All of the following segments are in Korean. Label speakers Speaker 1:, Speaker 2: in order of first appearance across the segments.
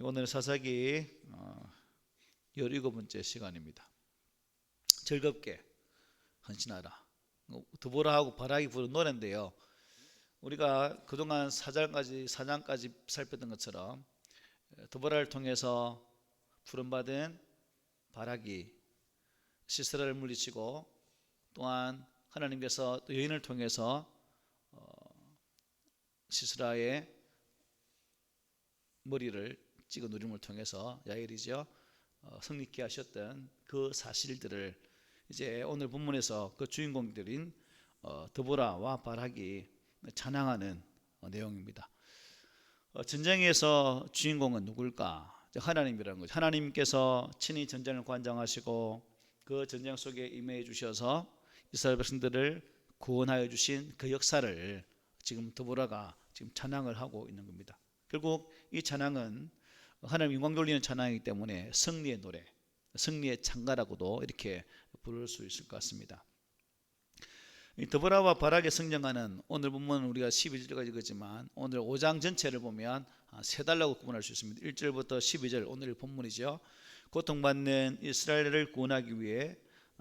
Speaker 1: 오늘 사사기 17번째 시간입니다. 즐겁게 헌신하라. 드보라하고 바락이 부른 노래인데요. 우리가 그동안 4장까지 살폈던 것처럼 드보라를 통해서 부름받은 바락이 시스라를 물리치고, 또한 하나님께서 또 여인을 통해서 시스라의 머리를 찍어 누림을 통해서 야엘이죠, 성립케 하셨던 그 사실들을 이제 오늘 본문에서 그 주인공들인 드보라와 바락이 찬양하는 내용입니다. 전쟁에서 주인공은 누굴까? 하나님이라는 거죠. 하나님께서 친히 전쟁을 관장하시고 그 전쟁 속에 임해 주셔서 이스라엘 백성들을 구원하여 주신 그 역사를 지금 드보라가 지금 찬양을 하고 있는 겁니다. 결국 이 찬양은 하나님 영광 돌리는 찬양이기 때문에 승리의 노래, 승리의 찬가라고도 이렇게 부를 수 있을 것 같습니다. 이 드보라와 바락의 성장하는 오늘 본문은 우리가 12절까지 읽었지만 오늘 5장 전체를 보면 세 달라고 구분할 수 있습니다. 1절부터 12절 오늘 본문이죠. 고통받는 이스라엘을 구원하기 위해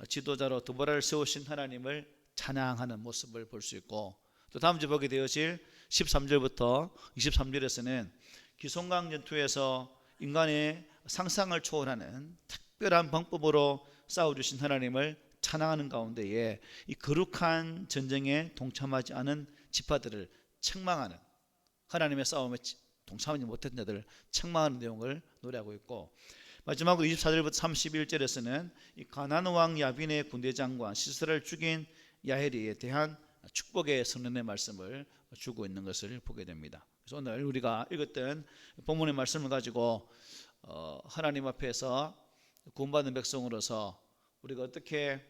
Speaker 1: 지도자로 드보라를 세우신 하나님을 찬양하는 모습을 볼 수 있고, 또 다음 주 보게 되어질 13절부터 23절에서는 기송강 전투에서 인간의 상상을 초월하는 특별한 방법으로 싸워주신 하나님을 찬양하는 가운데에 이 거룩한 전쟁에 동참하지 않은 지파들을 책망하는, 하나님의 싸움에 동참하지 못했던 자들을 책망하는 내용을 노래하고 있고, 마지막으로 24절부터 31절에서는 이 가나안 왕 야빈의 군대 장관 시스라를 죽인 야헬에 대한 축복의 선언의 말씀을 주고 있는 것을 보게 됩니다. 그래서 오늘 우리가 읽었던 본문의 말씀을 가지고 하나님 앞에서 구원받은 백성으로서 우리가 어떻게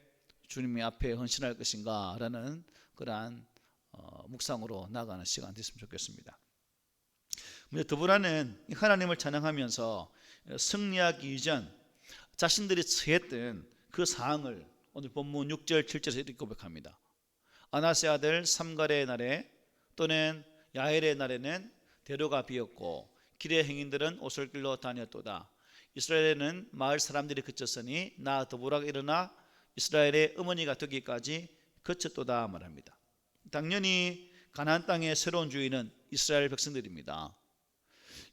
Speaker 1: 주님의 앞에 헌신할 것인가 라는 그러한 묵상으로 나아가는 시간 됐으면 좋겠습니다. 드보라는 하나님을 찬양하면서 승리하기 이전 자신들이 처했던 그 상황을 오늘 본문 6절 7절에서 이렇게 고백합니다. 아나스의 아들 삼갈의 날에 또는 야엘의 날에는 대로가 비었고 길의 행인들은 오솔길로 다녔도다. 이스라엘에는 마을 사람들이 그쳤으니 나 드보라가 일어나 이스라엘의 어머니가 되기까지 그쳤도다 말합니다. 당연히 가나안 땅의 새로운 주인은 이스라엘 백성들입니다.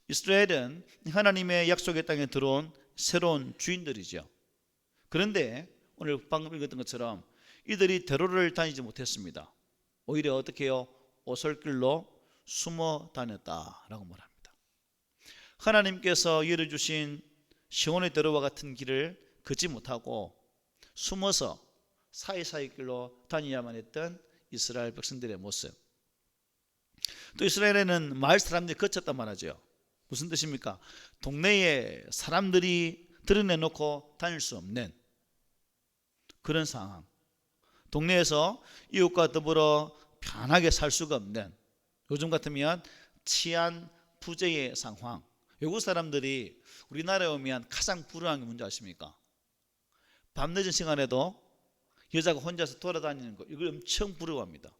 Speaker 1: 이스라엘은 하나님의 약속의 땅에 들어온 새로운 주인들이죠. 그런데 오늘 방금 읽었던 것처럼 이들이 대로를 다니지 못했습니다. 오히려 어떻게 해요? 오솔길로 숨어 다녔다라고 말합니다. 하나님께서 열어주신 시온의 대로와 같은 길을 걷지 못하고 숨어서 사이사이 길로 다니야만 했던 이스라엘 백성들의 모습. 또 이스라엘에는 마을 사람들이 거쳤단 말이죠. 무슨 뜻입니까? 동네에 사람들이 드러내놓고 다닐 수 없는 그런 상황. 동네에서 이웃과 더불어 편하게 살 수가 없는, 요즘 같으면 치안 부재의 상황. 외국 사람들이 우리나라에 오면 가장 불안한 게 뭔지 아십니까? 밤늦은 시간에도 여자가 혼자서 돌아다니는 거, 이걸 엄청 부러워합니다.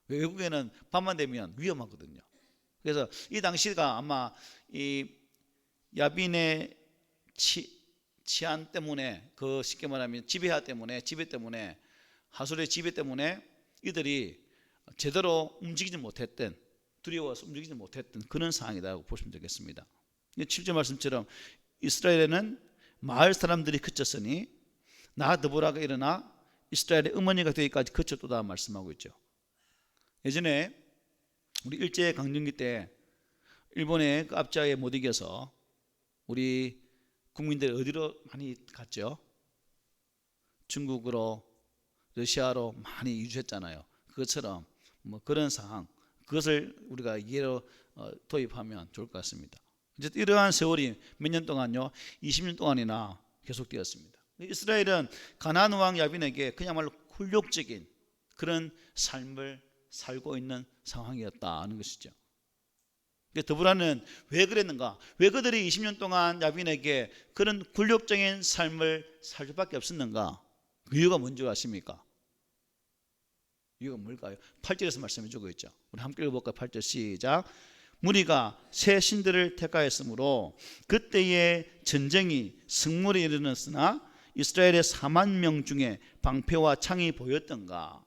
Speaker 1: 외국에는 밤만 되면 위험하거든요. 그래서 이 당시가 아마 이 야빈의 치안 때문에, 그 쉽게 말하면 지배 때문에 하술의 지배 때문에 이들이 제대로 움직이지 못했던, 두려워서 움직이지 못했던 그런 상황이라고 보시면 되겠습니다. 7절 말씀처럼 이스라엘에는 마을 사람들이 그쳤으니 나 드보라가 일어나 이스라엘의 어머니가 되기까지 그쳤도다 말씀하고 있죠. 예전에 우리 일제 강점기 때 일본의 그 압제에 못 이겨서 우리 국민들이 어디로 많이 갔죠? 중국으로, 러시아로 많이 이주했잖아요. 그것처럼 뭐 그런 상황, 그것을 우리가 이해로 도입하면 좋을 것 같습니다. 어쨌든 이러한 세월이 몇 년 동안요? 20년 동안이나 계속되었습니다. 이스라엘은 가나안 왕 야빈에게 그야말로 굴욕적인 그런 삶을 살고 있는 상황이었다는 것이죠. 드보라는 왜 그랬는가? 왜 그들이 20년 동안 야빈에게 그런 굴욕적인 삶을 살 수밖에 없었는가? 그 이유가 뭔지 아십니까? 이유가 뭘까요? 8절에서 말씀해 주고 있죠. 우리 함께 읽어볼까요? 8절 시작. 무리가 새 신들을 택하였으므로 그때의 전쟁이 승물에 이르렀으나 이스라엘의 4만 명 중에 방패와 창이 보였던가.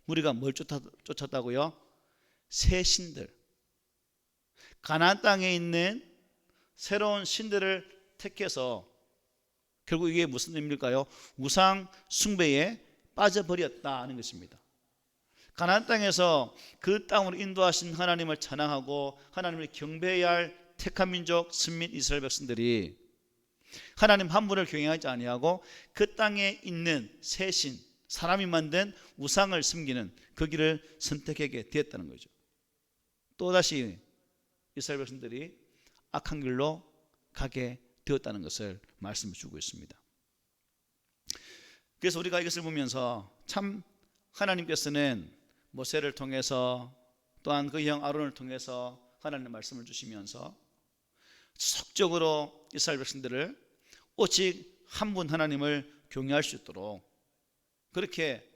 Speaker 1: 무리가 뭘 쫓았다고요? 새 신들, 가나안 땅에 있는 새로운 신들을 택해서 결국 이게 무슨 의미일까요? 우상 숭배에 빠져버렸다는 것입니다. 가나안 땅에서 그 땅으로 인도하신 하나님을 찬양하고 하나님을 경배해야 할 택한 민족 선민 이스라엘 백성들이 하나님 한 분을 경외하지 아니하고 그 땅에 있는 새 신, 사람이 만든 우상을 섬기는 그 길을 선택하게 되었다는 거죠. 또다시 이스라엘 백성들이 악한 길로 가게 되었다는 것을 말씀해 주고 있습니다. 그래서 우리가 이것을 보면서 참 하나님께서는 모세를 통해서 또한 그 형 아론을 통해서 하나님의 말씀을 주시면서 지속적으로 이스라엘 백성들을 오직 한 분 하나님을 경외할 수 있도록 그렇게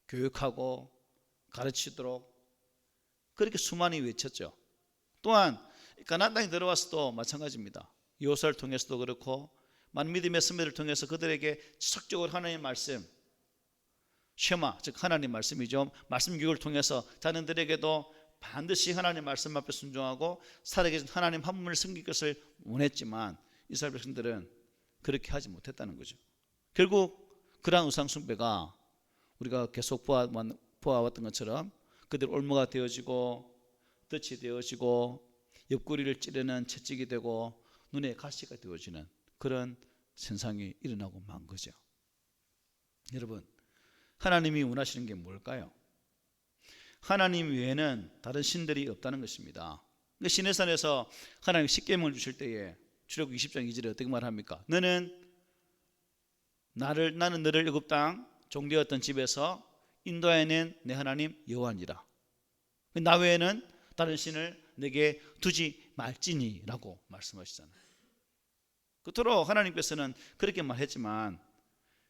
Speaker 1: 교육하고 가르치도록 그렇게 수많이 외쳤죠. 또한 가나안 땅에 들어와서도 마찬가지입니다. 여호수아를 통해서도 그렇고 많은 믿음의 선배를 통해서 그들에게 지속적으로 하나님의 말씀, 쉐마, 즉 하나님 말씀이죠. 말씀 교육을 통해서 자녀들에게도 반드시 하나님 말씀 앞에 순종하고 살아계신 하나님 한 분을 섬길 것을 원했지만 이스라엘 백성들은 그렇게 하지 못했다는 거죠. 결국 그러한 우상 숭배가 우리가 계속 보아왔던 것처럼 그들 올무가 되어지고 덫이 되어지고 옆구리를 찌르는 채찍이 되고 눈에 가시가 되어지는 그런 현상이 일어나고 만 거죠. 여러분, 하나님이 원하시는 게 뭘까요? 하나님 외에는 다른 신들이 없다는 것입니다. 시내산에서 하나님 십계명을 주실 때에 출애굽 20장 2절에 어떻게 말합니까? 나는 너를 애굽 땅 종되었던 집에서 인도하여낸 내 하나님 여호와니라. 나 외에는 다른 신을 내게 두지 말지니라고 말씀하시잖아요. 그토록 하나님께서는 그렇게 말했지만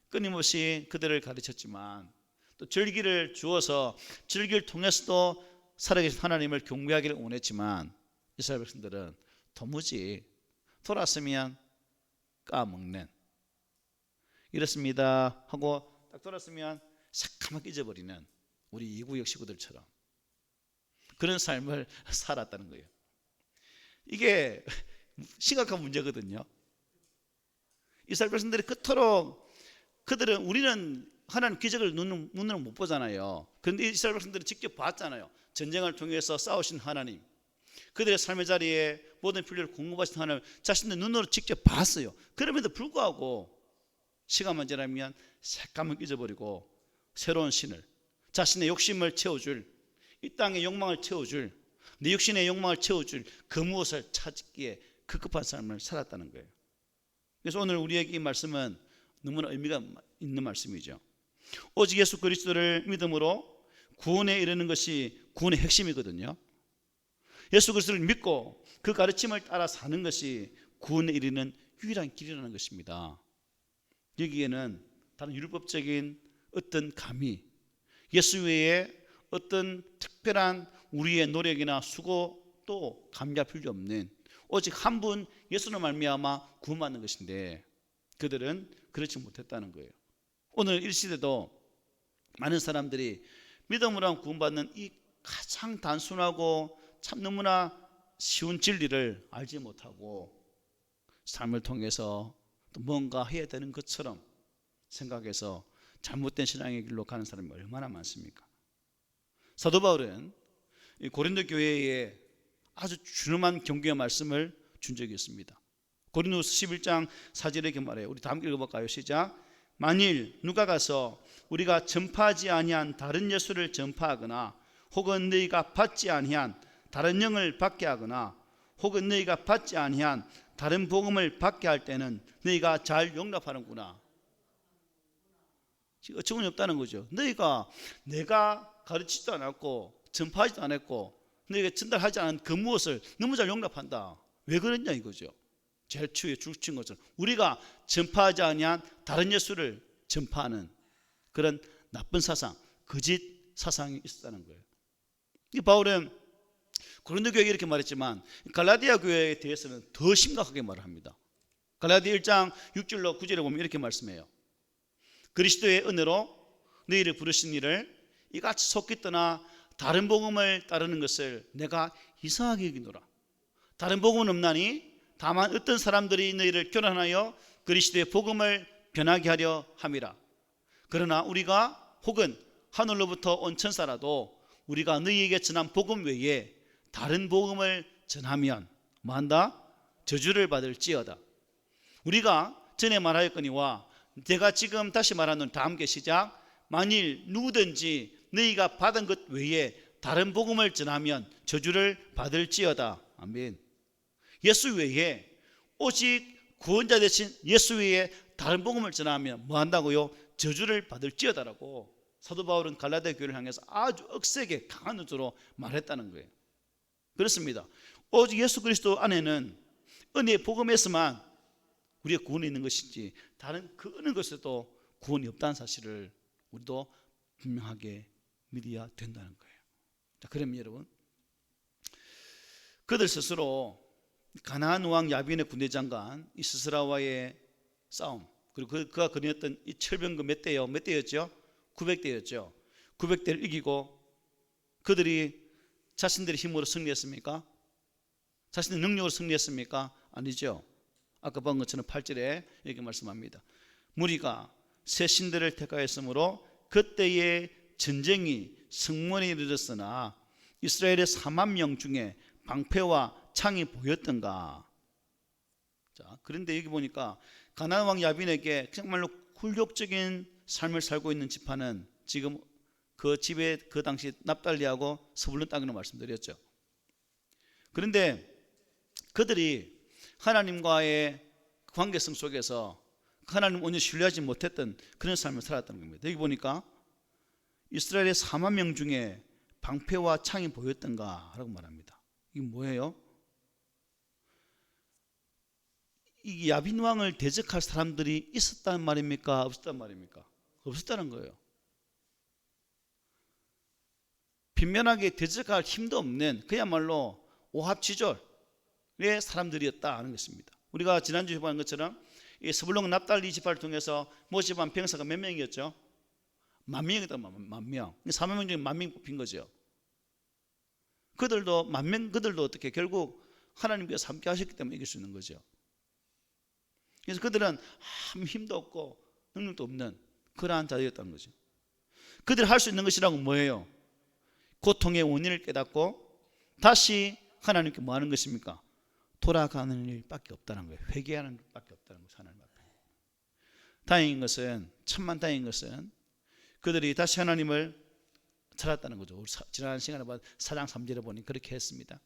Speaker 1: 끊임없이 그들을 가르쳤지만 또 절기를 주어서 절기를 통해서도 살아계신 하나님을 경배하기를 원했지만 이스라엘 백성들은 도무지 돌았으면 까먹는 이렇습니다 하고 딱 돌았으면 새까맣게 잊어버리는 우리 이구역 식구들처럼 그런 삶을 살았다는 거예요. 이게 심각한 문제거든요. 이스라엘 백성들이 그토록 우리는 하나님 기적을 눈으로 못 보잖아요. 그런데 이스라엘 백성들이 직접 봤잖아요. 전쟁을 통해서 싸우신 하나님, 그들의 삶의 자리에 모든 필요를 공급하신 하나님 자신들 눈으로 직접 봤어요. 그럼에도 불구하고 시간만 지나면 새까맣게 잊어버리고 새로운 신을, 자신의 욕심을 채워줄, 이 땅의 욕망을 채워줄, 내 육신의 욕망을 채워줄 그 무엇을 찾기에 급급한 삶을 살았다는 거예요. 그래서 오늘 우리에게 이 말씀은 너무나 의미가 있는 말씀이죠. 오직 예수 그리스도를 믿음으로 구원에 이르는 것이 구원의 핵심이거든요. 예수 그리스도를 믿고 그 가르침을 따라 사는 것이 구원에 이르는 유일한 길이라는 것입니다. 여기에는 다른 율법적인 어떤 감히 예수 외에 어떤 특별한 우리의 노력이나 수고도 감리할 필요 없는 오직 한 분 예수로 말미암아 구원받는 것인데 그들은 그렇지 못했다는 거예요. 오늘 이 시대도 많은 사람들이 믿음으로 구원받는 이 가장 단순하고 참 너무나 쉬운 진리를 알지 못하고 삶을 통해서 또 뭔가 해야 되는 것처럼 생각해서 잘못된 신앙의 길로 가는 사람이 얼마나 많습니까? 사도 바울은 이 고린도 교회에 아주 준엄한 경고의 말씀을 준 적이 있습니다. 고린도후서 11장 4절에 이렇게 말해요. 우리 다음 읽어볼까요? 시작. 만일 누가 가서 우리가 전파하지 아니한 다른 예수를 전파하거나 혹은 너희가 받지 아니한 다른 영을 받게 하거나 혹은 너희가 받지 아니한 다른 복음을 받게 할 때는 너희가 잘 용납하는구나. 어처구니 없다는 거죠. 내가 가르치지도 않았고 전파하지도 않았고 너희가 전달하지 않은 그 무엇을 너무 잘 용납한다. 왜 그랬냐 이거죠. 제일 추에 주친 것처럼 우리가 전파하지 아니한 다른 예수를 전파하는 그런 나쁜 사상, 거짓 사상이 있었다는 거예요. 이 바울은 고린도 교회에 이렇게 말했지만 갈라디아 교회에 대해서는 더 심각하게 말을 합니다. 갈라디아 1장 6절로 9절에 보면 이렇게 말씀해요. 그리스도의 은혜로 너희를 부르신 이를 이같이 속기 떠나 다른 복음을 따르는 것을 내가 이상하게 여기노라. 다른 복음은 없나니 다만 어떤 사람들이 너희를 교란하여 그리스도의 복음을 변하게 하려 함이라. 그러나 우리가 혹은 하늘로부터 온 천사라도 우리가 너희에게 전한 복음 외에 다른 복음을 전하면 뭐한다? 저주를 받을지어다. 우리가 전에 말하였거니와 내가 지금 다시 말하는 다 함께 시작. 만일 누구든지 너희가 받은 것 외에 다른 복음을 전하면 저주를 받을지어다. 아멘. 예수 외에 오직 구원자 되신 예수 외에 다른 복음을 전하면 뭐 한다고요? 저주를 받을지어다라고 사도 바울은 갈라디아 교회를 향해서 아주 억세게 강한 눈으로 말했다는 거예요. 그렇습니다. 오직 예수 그리스도 안에는 은혜의 복음에서만 우리의 구원이 있는 것이지 다른 그 어느 것에도 구원이 없다는 사실을 우리도 분명하게 믿어야 된다는 거예요. 자, 그러면 여러분, 그들 스스로 가나안 왕 야빈의 군대 장관 이 스스라와의 싸움, 그리고 그가 거느렸던 이 철병거 몇 대였죠? 900대였죠. 900대를 이기고 그들이 자신들의 힘으로 승리했습니까? 자신의 능력으로 승리했습니까? 아니죠. 아까 본 것처럼 8절에 이렇게 말씀합니다. 무리가 새 신들을 택하였으므로 그때의 전쟁이 성문에 이르렀으나 이스라엘의 4만 명 중에 방패와 창이 보였던가. 자, 그런데 여기 보니까 가나안 왕 야빈에게 정말로 굴욕적인 삶을 살고 있는 지파는 지금 그 집에 그 당시 납달리하고 스불론 땅으로 말씀드렸죠. 그런데 그들이 하나님과의 관계성 속에서 하나님 온전히 신뢰하지 못했던 그런 삶을 살았다는 겁니다. 여기 보니까 이스라엘의 4만 명 중에 방패와 창이 보였던가 라고 말합니다. 이게 뭐예요? 이 야빈 왕을 대적할 사람들이 있었다는 말입니까? 없었다는 말입니까? 없었다는 거예요. 빈면하게 대적할 힘도 없는 그야말로 오합지졸의 사람들이었다 하는 것입니다. 우리가 지난주에 본 것처럼 이 스불론 납달리 지파를 통해서 모집한 병사가 몇 명이었죠? 10,000명이다. 10,000명. 4만 명 중에 10,000명 뽑힌 거죠. 그들도 그들도 어떻게 결국 하나님께서 함께 하셨기 때문에 이길 수 있는 거죠. 그래서 그들은 아무 힘도 없고 능력도 없는 그러한 자들이었다는 거죠. 그들이 할 수 있는 것이라고 뭐예요? 고통의 원인을 깨닫고 다시 하나님께 뭐 하는 것입니까? 돌아가는 일밖에 없다는 거예요. 회개하는 일밖에 없다는 것이 하나님 앞에. 다행인 것은, 천만 다행인 것은 그들이 다시 하나님을 찾았다는 거죠. 우리 지난 시간에 본 4장 3절에 보니 그렇게 했습니다.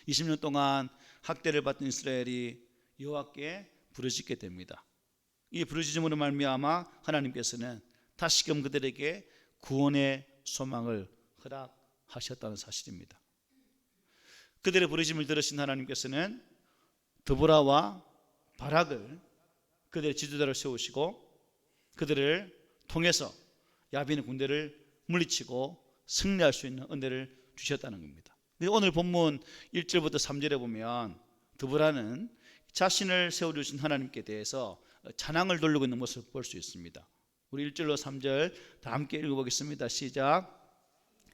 Speaker 1: 20년 동안 학대를 받던 이스라엘이 여호와께 부르짖게 됩니다. 이 부르짖음으로 말미암아 하나님께서는 다시금 그들에게 구원의 소망을 허락하셨다는 사실입니다. 그들의 부르짖음을 들으신 하나님께서는 드보라와 바락을 그들의 지도자로 세우시고 그들을 통해서 야빈의 군대를 물리치고 승리할 수 있는 은혜를 주셨다는 겁니다. 오늘 본문 1절부터 3절에 보면 드보라는 자신을 세워주신 하나님께 대해서 찬양을 돌리고 있는 모습을 볼 수 있습니다. 우리 1절로 3절 다 함께 읽어보겠습니다. 시작.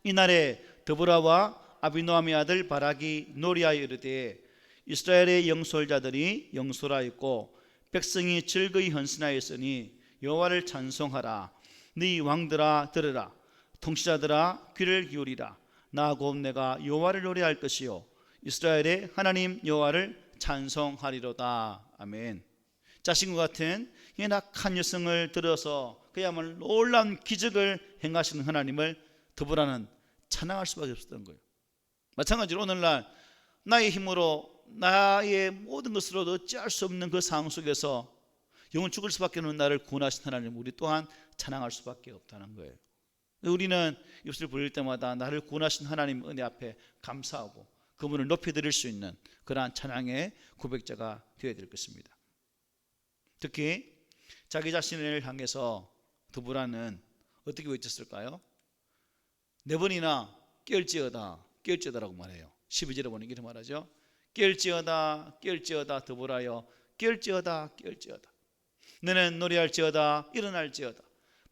Speaker 1: 이날에 드보라와 아비노함의 아들 바락이 노리하여 이르되 이스라엘의 영솔자들이 영솔하였고 백성이 즐거이 헌신하였으니 여호와를 찬송하라. 네 왕들아 들으라. 통치자들아 귀를 기울이라. 나 곧 내가 여호와를 노래할 것이요 이스라엘의 하나님 여호와를 찬송하리로다. 아멘. 자신과 같은 이 낙한 여성을 들어서 그야말로 놀라운 기적을 행하시는 하나님을 드보라는 찬양할 수밖에 없었던 거예요. 마찬가지로 오늘날 나의 힘으로 나의 모든 것으로도 어찌할 수 없는 그 상황 속에서 영원 죽을 수밖에 없는 나를 구원하신 하나님, 우리 또한 찬양할 수밖에 없다는 거예요. 우리는 입술을 벌릴 때마다 나를 구원하신 하나님 은혜 앞에 감사하고 그분을 높여드릴 수 있는 그러한 찬양의 고백자가 되어야 될 것입니다. 특히 자기 자신을 향해서 드보라는 어떻게 외쳤을까요? 4번이나 깨울지어다 깨울지어다라고 말해요. 12절에 보니 이렇게 말하죠. 깨울지어다 깨울지어다 드보라여 깨울지어다 깨울지어다. 너는 노래할지어다 일어날지어다.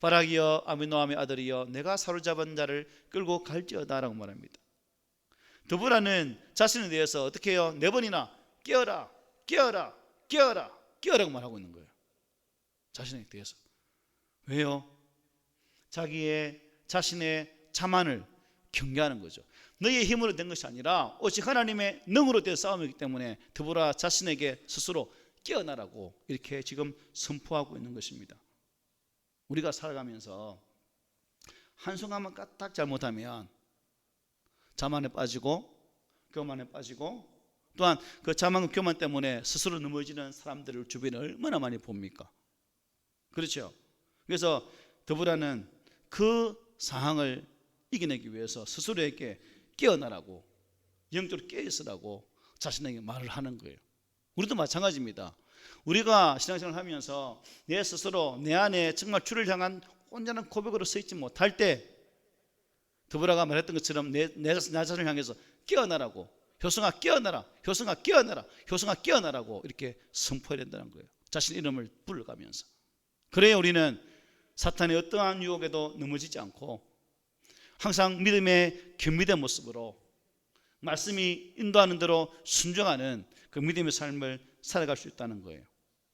Speaker 1: 바라기여 아비노함의 아들이여 내가 사로잡은 자를 끌고 갈지어다라고 말합니다. 드보라는 자신에 대해서 어떻게 해요? 4번이나 깨어라 깨어라 깨어라 깨어라고 말하고 있는 거예요. 자신에 대해서. 왜요? 자신의 자만을 경계하는 거죠. 너의 힘으로 된 것이 아니라 오직 하나님의 능으로 된 싸움이기 때문에 드보라 자신에게 스스로 깨어나라고 이렇게 지금 선포하고 있는 것입니다. 우리가 살아가면서 한순간만 까딱 잘못하면 자만에 빠지고 교만에 빠지고 또한 그 자만과 교만 때문에 스스로 넘어지는 사람들을 주변에 얼마나 많이 봅니까? 그렇죠? 그래서 드보라는 그 상황을 이겨내기 위해서 스스로에게 깨어나라고 영적으로 깨어있으라고 자신에게 말을 하는 거예요. 우리도 마찬가지입니다. 우리가 신앙생활을 하면서 내 스스로 내 안에 정말 주를 향한 온전한 고백으로 서 있지 못할 때 드보라가 말했던 것처럼 내 자신을 향해서 깨어나라고 효성아 깨어나라 효성아 깨어나라 효성아 깨어나라고 이렇게 선포해야 된다는 거예요. 자신 이름을 불러가면서. 그래야 우리는 사탄의 어떠한 유혹에도 넘어지지 않고 항상 믿음의 견비된 모습으로 말씀이 인도하는 대로 순종하는 그 믿음의 삶을 살아갈 수 있다는 거예요.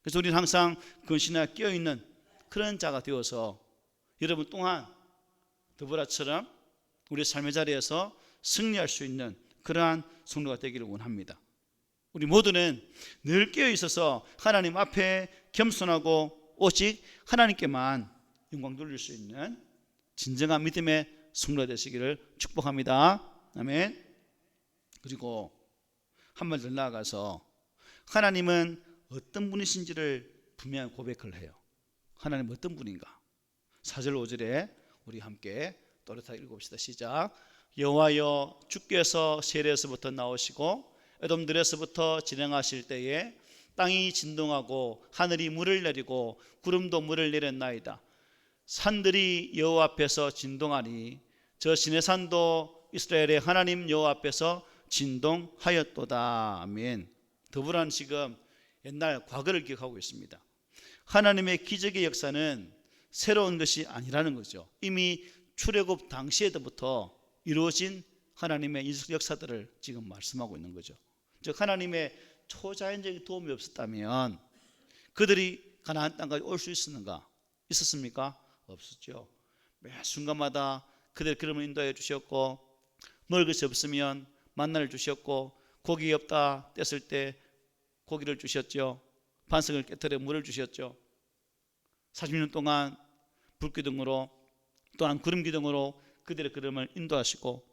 Speaker 1: 그래서 우리는 항상 근신에 깨어있는 그런 자가 되어서 여러분 또한 드보라처럼 우리 삶의 자리에서 승리할 수 있는 그러한 성도가 되기를 원합니다. 우리 모두는 늘 깨어있어서 하나님 앞에 겸손하고 오직 하나님께만 영광 돌릴 수 있는 진정한 믿음의 성도가 되시기를 축복합니다. 아멘. 그리고 한 발 더 나아가서 하나님은 어떤 분이신지를 분명히 고백을 해요. 하나님은 어떤 분인가? 4절 5절에 우리 함께 또렷하게 읽어봅시다. 시작. 여호와여 주께서 세례에서부터 나오시고 에돔들에서부터 진행하실 때에 땅이 진동하고 하늘이 물을 내리고 구름도 물을 내렸나이다. 산들이 여호와 앞에서 진동하니 저 시내산도 이스라엘의 하나님 여호와 앞에서 진동하였도다. 아멘. 드보라는 지금 옛날 과거를 기억하고 있습니다. 하나님의 기적의 역사는 새로운 것이 아니라는 거죠. 이미 출애굽 당시에부터 이루어진 하나님의 역사들을 지금 말씀하고 있는 거죠. 즉 하나님의 초자연적인 도움이 없었다면 그들이 가나안 땅까지 올 수 있었습니까? 없었죠. 매 순간마다 그들 걸음을 인도해 주셨고 먹을 것이 없으면 만나를 주셨고 고기 없다 뗐을 때 고기를 주셨죠. 반석을 깨뜨려 물을 주셨죠. 40년 동안 불기둥으로 또한 구름기둥으로 그들의 걸음을 인도하시고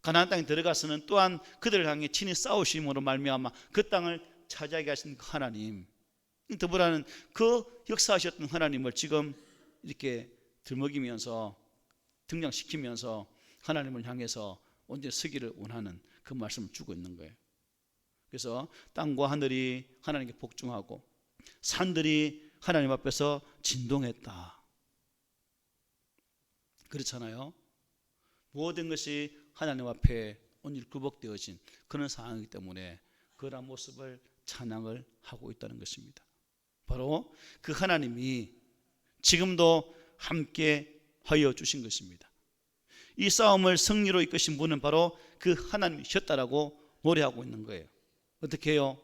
Speaker 1: 가나안 땅에 들어가서는 또한 그들을 향해 친히 싸우심으로 말미암아 그 땅을 차지하게 하신 하나님, 드보라는 그 역사하셨던 하나님을 지금 이렇게 들먹이면서 등장시키면서 하나님을 향해서 온전히 서기를 원하는 그 말씀을 주고 있는 거예요. 그래서 땅과 하늘이 하나님께 복종하고 산들이 하나님 앞에서 진동했다. 그렇잖아요. 모든 것이 하나님 앞에 온전히 굴복되어진 그런 상황이기 때문에 그러한 모습을 찬양을 하고 있다는 것입니다. 바로 그 하나님이 지금도 함께 하여 주신 것입니다. 이 싸움을 승리로 이끄신 분은 바로 그 하나님이셨다라고 노래하고 있는 거예요. 어떻게 해요?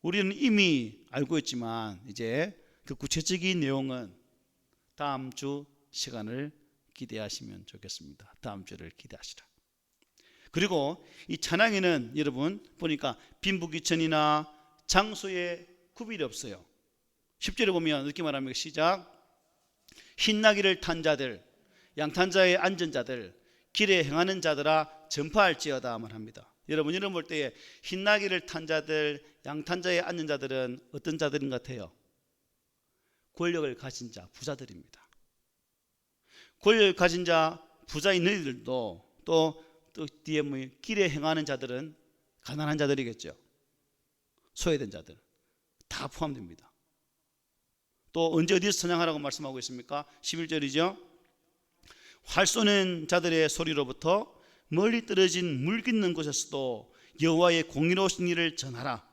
Speaker 1: 우리는 이미 알고 있지만 이제 그 구체적인 내용은 다음 주 시간을 기대하시면 좋겠습니다. 다음 주를 기대하시라. 그리고 이 찬양에는 여러분 보니까 빈부귀천이나 장소에 구별이 없어요. 10절에 보면 이렇게 말합니다. 시작. 흰나귀를 탄 자들, 양탄자에 앉은 자들, 길에 행하는 자들아 전파할지어다 말합니다. 여러분 이런 볼 때에 흰나귀를 탄 자들, 양탄자에 앉은 자들은 어떤 자들인 것 같아요? 권력을 가진 자, 부자들입니다. 권력을 가진 자, 부자인 너희들도 또 뒤에 뭐 길에 행하는 자들은 가난한 자들이겠죠. 소외된 자들 다 포함됩니다. 또 언제 어디서 찬양하라고 말씀하고 있습니까? 11절이죠. 활 쏘는 자들의 소리로부터
Speaker 2: 멀리 떨어진 물 깃는 곳에서도 여호와의 공의로우신 일을 전하라.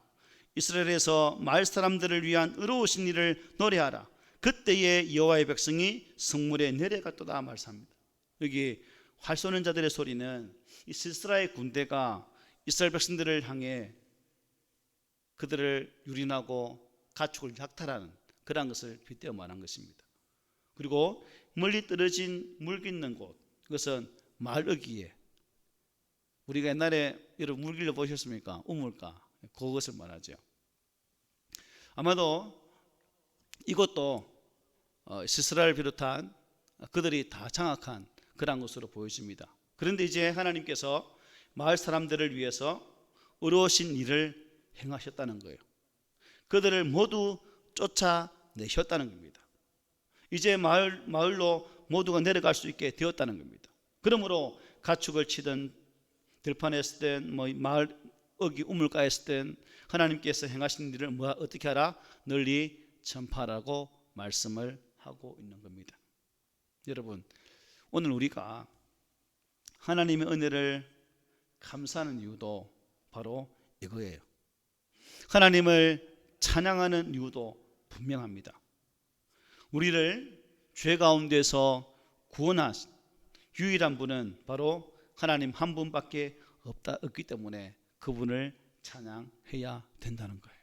Speaker 2: 이스라엘에서 마을 사람들을 위한 의로우신 일을 노래하라. 그때에 여호와의 백성이 성물에 내려갔도다 말씀합니다. 여기 활 쏘는 자들의 소리는 이 시스라의 군대가 이스라엘 백성들을 향해 그들을 유린하고 가축을 약탈하는 그러한 것을 빗대어 말한 것입니다. 그리고 멀리 떨어진 물 깃는 곳, 그것은 말어기에, 우리가 옛날에 여러분 물 길러 보셨습니까? 우물가, 그것을 말하죠. 아마도 이것도 시스라를 비롯한 그들이 다 장악한 그런 것으로 보여집니다. 그런데 이제 하나님께서 마을 사람들을 위해서 의로우신 일을 행하셨다는 거예요. 그들을 모두 쫓아내셨다는 겁니다. 이제 마을로 모두가 내려갈 수 있게 되었다는 겁니다. 그러므로 가축을 치든 들판에 있든 마을 어기 우물가에 있든 하나님께서 행하신 일을 어떻게 하라? 널리 전파하라고 말씀을 하고 있는 겁니다. 여러분, 오늘 우리가 하나님의 은혜를 감사하는 이유도 바로 이거예요. 하나님을 찬양하는 이유도 분명합니다. 우리를 죄 가운데서 구원하신 유일한 분은 바로 하나님 한 분밖에 없기 때문에 그분을 찬양해야 된다는 거예요.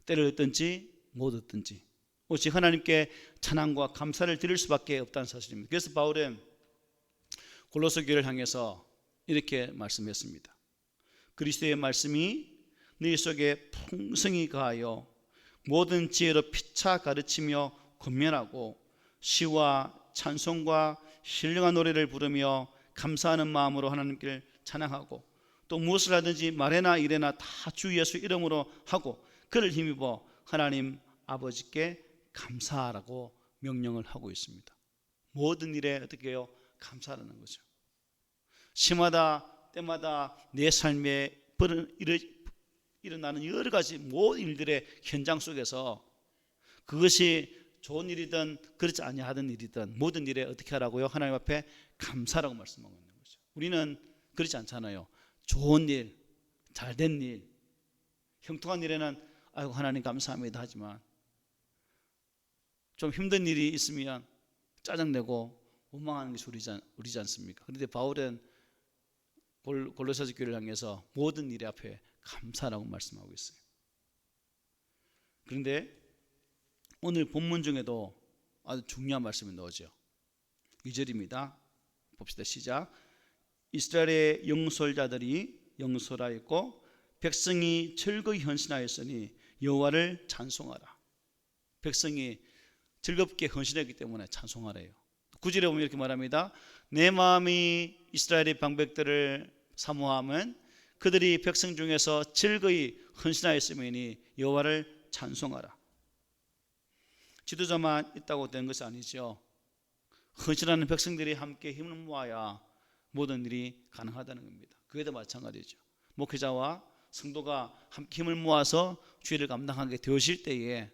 Speaker 2: 때를 얻든지 못 얻든지 오직 하나님께 찬양과 감사를 드릴 수밖에 없다는 사실입니다. 그래서 바울은 골로새 교회를 향해서 이렇게 말씀했습니다. 그리스도의 말씀이 너희 속에 풍성히 가하여 모든 지혜로 피차 가르치며 권면하고 시와 찬송과 신령한 노래를 부르며 감사하는 마음으로 하나님께 찬양하고 또 무엇을 하든지 말에나 일에나 다 주 예수 이름으로 하고 그를 힘입어 하나님 아버지께 감사하라고 명령을 하고 있습니다. 모든 일에 어떻게 해요? 감사하라는 거죠. 시마다 때마다 내 삶에 일어나는 여러 가지 모든 일들의 현장 속에서 그것이 좋은 일이든 그렇지 아니하던 일이든 모든 일에 어떻게 하라고요? 하나님 앞에 감사라고 말씀하고 있는 거죠. 우리는 그렇지 않잖아요. 좋은 일, 잘된 일, 형통한 일에는 아이고 하나님 감사합니다 하지만 좀 힘든 일이 있으면 짜증내고 원망하는 것이 우리지 않습니까? 그런데 바울은 골로새서 교회를 향해서 모든 일 앞에 감사라고 말씀하고 있어요. 그런데 오늘 본문 중에도 아주 중요한 말씀이 나오죠. 2절입니다. 봅시다. 시작. 이스라엘의 영솔자들이 영솔하였고 백성이 즐거이 헌신하였으니 여호와를 찬송하라. 백성이 즐겁게 헌신했기 때문에 찬송하래요. 9절에 보면 이렇게 말합니다. 내 마음이 이스라엘의 방백들을 사모함은 그들이 백성 중에서 즐거이 헌신하였으니 여호와를 찬송하라. 지도자만 있다고 된 것이 아니죠. 헌신하는 백성들이 함께 힘을 모아야 모든 일이 가능하다는 겁니다. 교회도 마찬가지죠. 목회자와 성도가 함께 힘을 모아서 주의를 감당하게 되어질 때에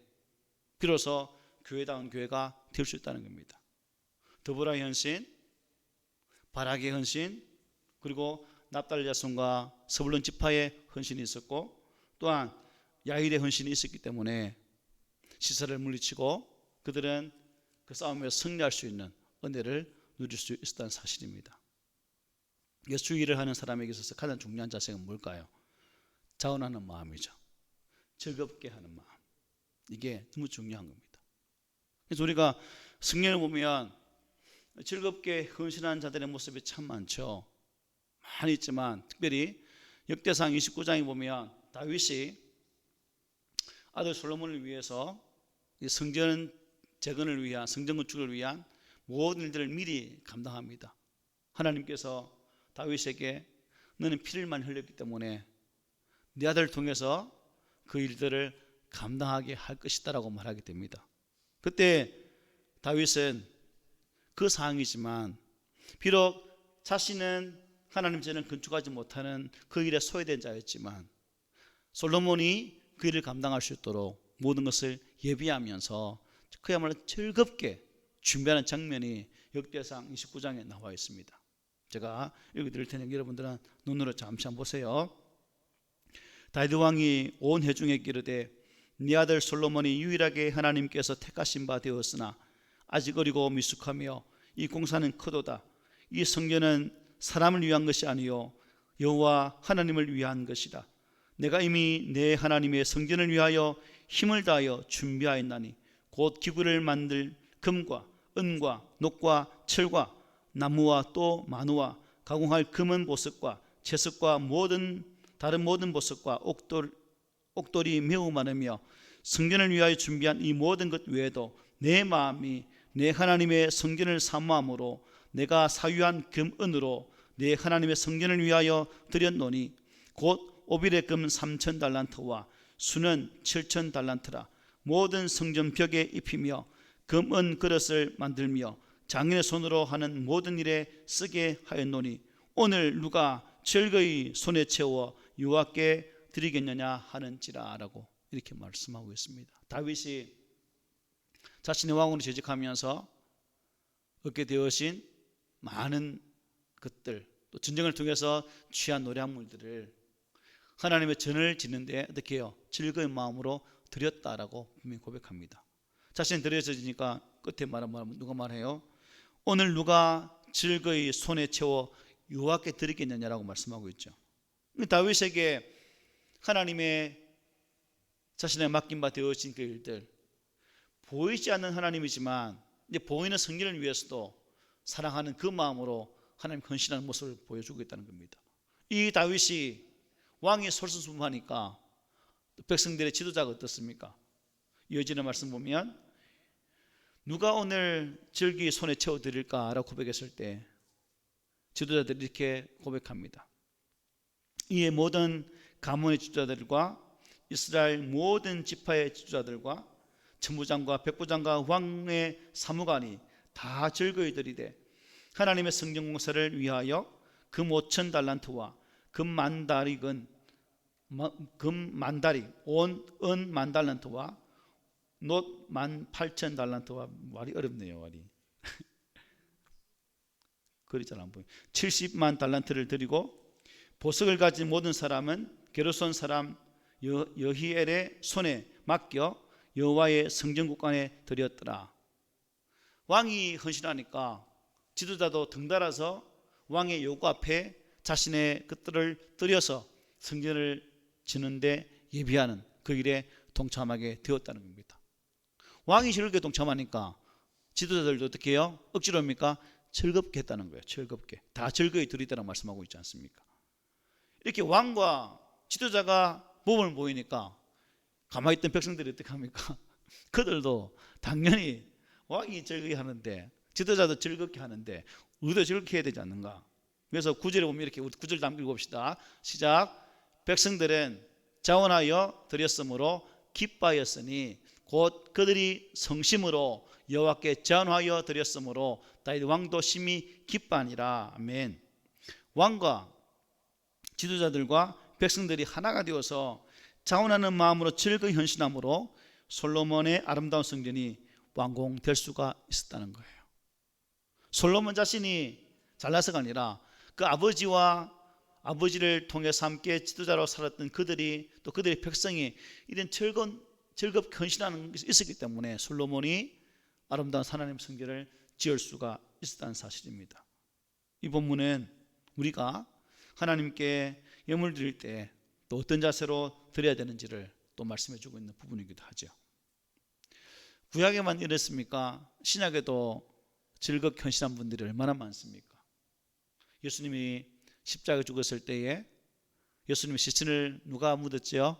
Speaker 2: 비로소 교회다운 교회가 될 수 있다는 겁니다. 드보라의 헌신, 바락의 헌신, 그리고 납달리 자손과 스불론 지파의 헌신이 있었고 또한 야일의 헌신이 있었기 때문에 시사를 물리치고 그들은 그 싸움에서 승리할 수 있는 은혜를 누릴 수 있었다는 사실입니다. 주의를 하는 사람에게 있어서 가장 중요한 자세가 뭘까요? 자원하는 마음이죠. 즐겁게 하는 마음. 이게 너무 중요한 겁니다. 그래서 우리가 성경을 보면 즐겁게 헌신하는 자들의 모습이 참 많죠. 많이 있지만 특별히 역대상 29장에 보면 다윗이 아들 솔로몬을 위해서 성전 재건을 위한 성전 건축을 위한 모든 일들을 미리 감당합니다. 하나님께서 다윗에게 너는 피를 많이 흘렸기 때문에 네 아들을 통해서 그 일들을 감당하게 할 것이다라고 말하게 됩니다. 그때 다윗은 그 상황이지만 비록 자신은 하나님 전을 건축하지 못하는 그 일에 소외된 자였지만 솔로몬이 그 일을 감당할 수 있도록 모든 것을 예비하면서 그야말로 즐겁게 준비하는 장면이 역대상 29장에 나와 있습니다. 제가 읽어드릴 테니 여러분들은 눈으로 잠시 한번 보세요. 다윗 왕이 온 회중에게 이르되 네 아들 솔로몬이 유일하게 하나님께서 택하신 바 되었으나 아직 어리고 미숙하며 이 공사는 크도다. 이 성전은 사람을 위한 것이 아니요 여호와 하나님을 위한 것이다. 내가 이미 내 하나님의 성전을 위하여 힘을 다하여 준비하였나니 곧 기구를 만들 금과 은과 녹과 철과 나무와 또 마누와 가공할 금은 보석과 채석과 다른 모든 보석과 옥돌이 매우 많으며 성전을 위하여 준비한 이 모든 것 외에도 내 마음이 내 하나님의 성전을 사모함으로 내가 사유한 금은으로 내 하나님의 성전을 위하여 드렸노니 곧 오빌의 금 3,000달란트와 수는 7,000달란트라. 모든 성전 벽에 입히며 금은 그릇을 만들며 장인의 손으로 하는 모든 일에 쓰게 하였노니 오늘 누가 즐거이 손에 채워 여호와께 드리겠느냐 하는지라 라고 이렇게 말씀하고 있습니다. 다윗이 자신의 왕으로 재직하면서 얻게 되어진 많은 것들, 또 전쟁을 통해서 취한 노량물들을 하나님의 전을 짓는데 어떻게 해요? 즐거운 마음으로 드렸다라고 분명히 고백합니다. 자신이 드려지니까 끝에 말하면 누가 말해요? 오늘 누가 즐거이 손에 채워 여호와께 드리겠느냐라고 말씀하고 있죠. 다윗에게 하나님의 자신의 맡긴 바 되어진 그 일들, 보이지 않는 하나님이지만 이제 보이는 성전을 위해서도 사랑하는 그 마음으로 하나님 헌신하는 모습을 보여주고 있다는 겁니다. 이 다윗이 왕이 솔선수범하니까 백성들의 지도자가 어떻습니까? 이어지는 말씀 보면 누가 오늘 즐기 손에 채워드릴까라고 고백했을 때 지도자들이 이렇게 고백합니다. 이에 모든 가문의 지도자들과 이스라엘 모든 지파의 지도자들과 천부장과 백부장과 왕의 사무관이 다 즐거이 드리되 하나님의 성전 공사를 위하여 금 5,000달란트와 금 만다리 온 은 만달란트와 놋 18,000달란트와 말이 어렵네요. 말이 글이 잘 안 보여요. 70만 달란트를 드리고 보석을 가진 모든 사람은 게르손 사람 여히엘의 손에 맡겨 여호와의 성전 곳간에 드렸더라. 왕이 헌신하니까 지도자도 등달아서 왕의 요구 앞에 자신의 것들을 드려서 성전을 짓는데 예비하는 그 일에 동참하게 되었다는 겁니다. 왕이 즐겁게 동참하니까 지도자들도 어떻게 해요? 억지로 합니까? 즐겁게 했다는 거예요. 즐겁게. 다 즐거이 드리다라고 말씀하고 있지 않습니까? 이렇게 왕과 지도자가 몸을 보이니까 가만히 있던 백성들이 어떻게 합니까? 그들도 당연히 왕이 즐겁게 하는데 지도자도 즐겁게 하는데 우리도 즐겁게 해야 되지 않는가? 그래서 9절에 보면 이렇게 9절 다음 읽어봅시다. 시작. 백성들은 자원하여 드렸으므로 기뻐하였으니 곧 그들이 성심으로 여호와께 자원하여 드렸으므로 다윗 왕도 심히 기뻐하니라. 아멘. 왕과 지도자들과 백성들이 하나가 되어서 자원하는 마음으로 즐거이 헌신함으로 솔로몬의 아름다운 성전이 완공될 수가 있었다는 거예요. 솔로몬 자신이 잘나서가 아니라 그 아버지를 통해서 함께 지도자로 살았던 그들이 또 그들의 백성이 이런 즐겁게 헌신하는 것이 있었기 때문에 솔로몬이 아름다운 하나님 성전을 지을 수가 있었다는 사실입니다. 이 본문은 우리가 하나님께 예물 드릴 때 또 어떤 자세로 드려야 되는지를 또 말씀해 주고 있는 부분이기도 하죠. 구약에만 이랬습니까? 신약에도 즐겁게 헌신한 분들이 얼마나 많습니까? 예수님이 십자가에 죽었을 때에 예수님의 시신을 누가 묻었지요?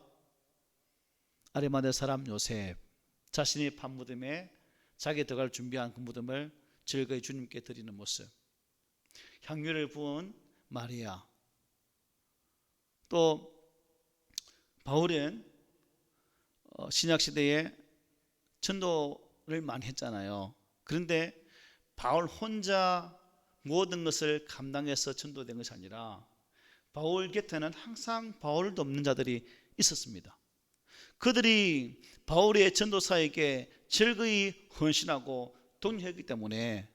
Speaker 2: 아리마대 사람 요셉. 자신이 판 무덤에 자기 들어갈 준비한 그 무덤을 즐거이 주님께 드리는 모습. 향유를 부은 마리아. 또 바울은 신약시대에 전도를 많이 했잖아요. 그런데 바울 혼자 모든 것을 감당해서 전도된 것이 아니라 바울 곁에는 항상 바울을 돕는 자들이 있었습니다. 그들이 바울의 전도사에게 즐거이 헌신하고 동료했기 때문에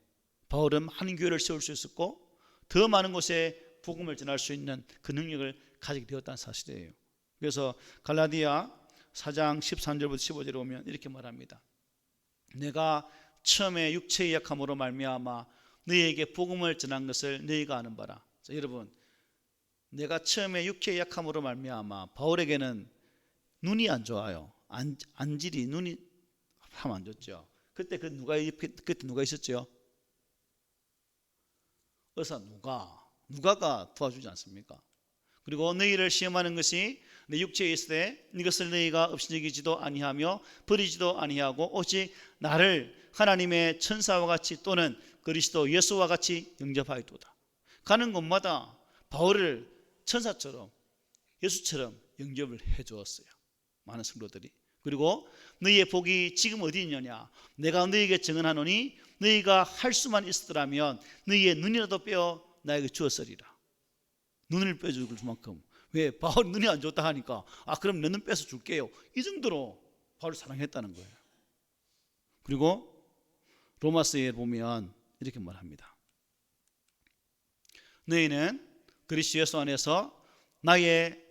Speaker 2: 바울은 한 교회를 세울 수 있었고 더 많은 곳에 복음을 전할 수 있는 그 능력을 가지게 되었다는 사실이에요. 그래서 갈라디아 4장 13절부터 15절에 보면 이렇게 말합니다. 내가 처음에 육체의 약함으로 말미암아 너희에게 복음을 전한 것을 너희가 아는 바라. 자, 여러분, 내가 처음에 육체의 약함으로 말미암아, 바울에게는 눈이 안 좋아요. 안질이 눈이 하면 안 좋죠. 그때 그때 누가 있었죠? 의사 누가가 도와주지 않습니까? 그리고 너희를 시험하는 것이 내 육체에 있을 때 이것을 너희가 업신여기지도 아니하며 버리지도 아니하고 오직 나를 하나님의 천사와 같이 또는 그리스도 예수와 같이 영접하였도다. 가는 곳마다 바울을 천사처럼 예수처럼 영접을 해주었어요. 많은 성도들이. 그리고 너희의 복이 지금 어디 있느냐? 내가 너희에게 증언하노니 너희가 할 수만 있었더라면 너희의 눈이라도 빼어 나에게 주었으리라. 눈을 빼줄 만큼. 왜? 바울 눈이 안 좋다 하니까 그럼 내 눈 빼서 줄게요. 이 정도로 바울을 사랑했다는 거예요. 그리고 로마서에 보면 이렇게 말합니다. 너희는 그리스도 예수 안에서 나의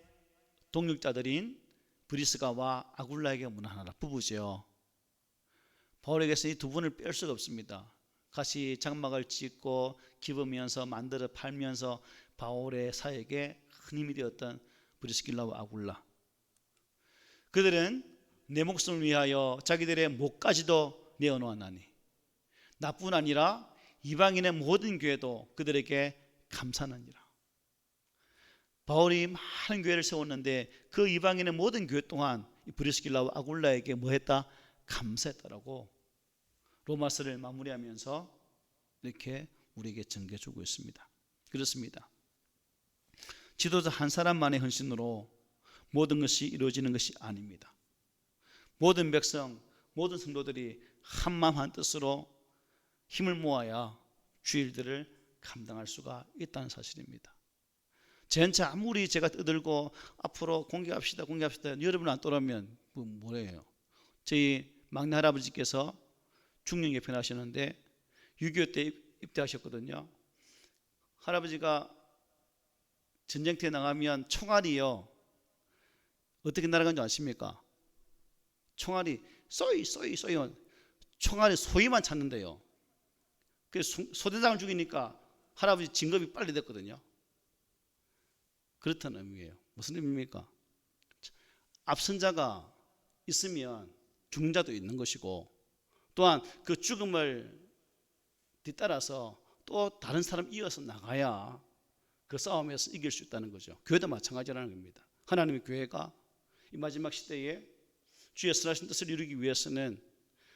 Speaker 2: 동역자들인 브리스가와 아굴라에게 문안하라. 부부죠. 바울에게서 이 두 분을 뺄 수가 없습니다. 같이 장막을 짓고 기부면서 만들어 팔면서 바울의 사역에 큰 힘이 되었던 브리스길라와 아굴라. 그들은 내 목숨을 위하여 자기들의 목까지도 내어놓았나니 나뿐 아니라 이방인의 모든 교회도 그들에게 감사하느니라. 바울이 많은 교회를 세웠는데 그 이방인의 모든 교회 동안 브리스길라와 아굴라에게 뭐 했다? 감사했다라고 로마서를 마무리하면서 이렇게 우리에게 전개해주고 있습니다. 그렇습니다. 지도자 한 사람만의 헌신으로 모든 것이 이루어지는 것이 아닙니다. 모든 백성, 모든 성도들이 한마음 한뜻으로 힘을 모아야 주일들을 감당할 수가 있다는 사실입니다. 전체 아무리 제가 떠들고 앞으로 공개합시다 여러분 안 떠나면 뭐래요? 저희 막내 할아버지께서 중령 예편하셨는데 6.25 때 입대하셨거든요. 할아버지가 전쟁터에 나가면 총알이요 어떻게 날아간 줄 아십니까? 총알이 쏘이 총알이 소위만 찾는데요. 그래서 소대장을 죽이니까 할아버지 진급이 빨리 됐거든요. 그렇다는 의미예요. 무슨 의미입니까? 앞선자가 있으면 중자도 있는 것이고 또한 그 죽음을 뒤따라서 또 다른 사람 이어서 나가야 그 싸움에서 이길 수 있다는 거죠. 교회도 마찬가지라는 겁니다. 하나님의 교회가 이 마지막 시대에 주의 선하신 뜻을 이루기 위해서는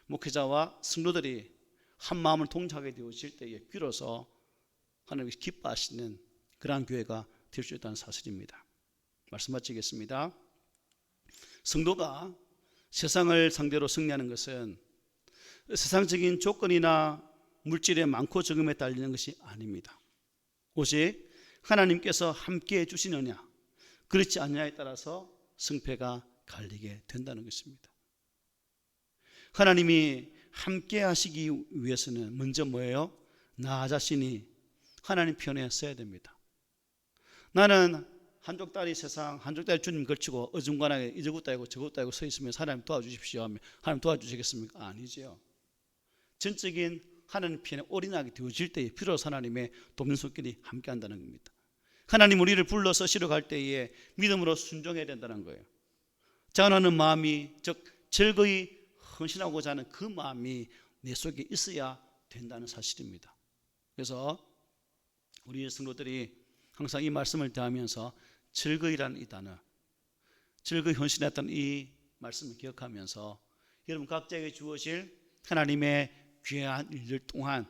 Speaker 2: 목회자와 성도들이 한 마음을 동작하게 되어질 때에 비로소 하나님께서 기뻐하시는 그러한 교회가 될 수 있다는 사실입니다. 말씀 마치겠습니다. 성도가 세상을 상대로 승리하는 것은 세상적인 조건이나 물질의 많고 적음에 달리는 것이 아닙니다. 오직 하나님께서 함께 해주시느냐 그렇지 않느냐에 따라서 승패가 갈리게 된다는 것입니다. 하나님이 함께 하시기 위해서는 먼저 뭐예요? 나 자신이 하나님 편에 서야 됩니다. 나는 한쪽 다리 세상, 한쪽 다리 주님 걸치고 어중간하게 이저것도 아니고 저것도 아니고 서 있으면 하나님 도와주십시오 하면 하나님 도와주시겠습니까? 아니죠. 전적인 하나님 편에 올인하게 되어질 때에 비로소 하나님의 돕는 손길이 함께 한다는 겁니다. 하나님 우리를 불러서 쉬러 갈 때에 믿음으로 순종해야 된다는 거예요. 자원하는 마음이 즉 즐거이 헌신하고자 하는 그 마음이 내 속에 있어야 된다는 사실입니다. 그래서 우리 성도들이 항상 이 말씀을 대하면서 즐거이라는 이 단어, 즐거이 헌신했다는 이 말씀을 기억하면서 여러분 각자에게 주어질 하나님의 귀한 일들 동안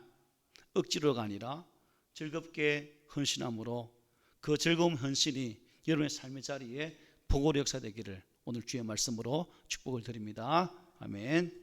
Speaker 2: 억지로가 아니라 즐겁게 헌신함으로 그 즐거운 헌신이 여러분의 삶의 자리에 복으로 역사되기를 오늘 주의 말씀으로 축복을 드립니다. 아멘.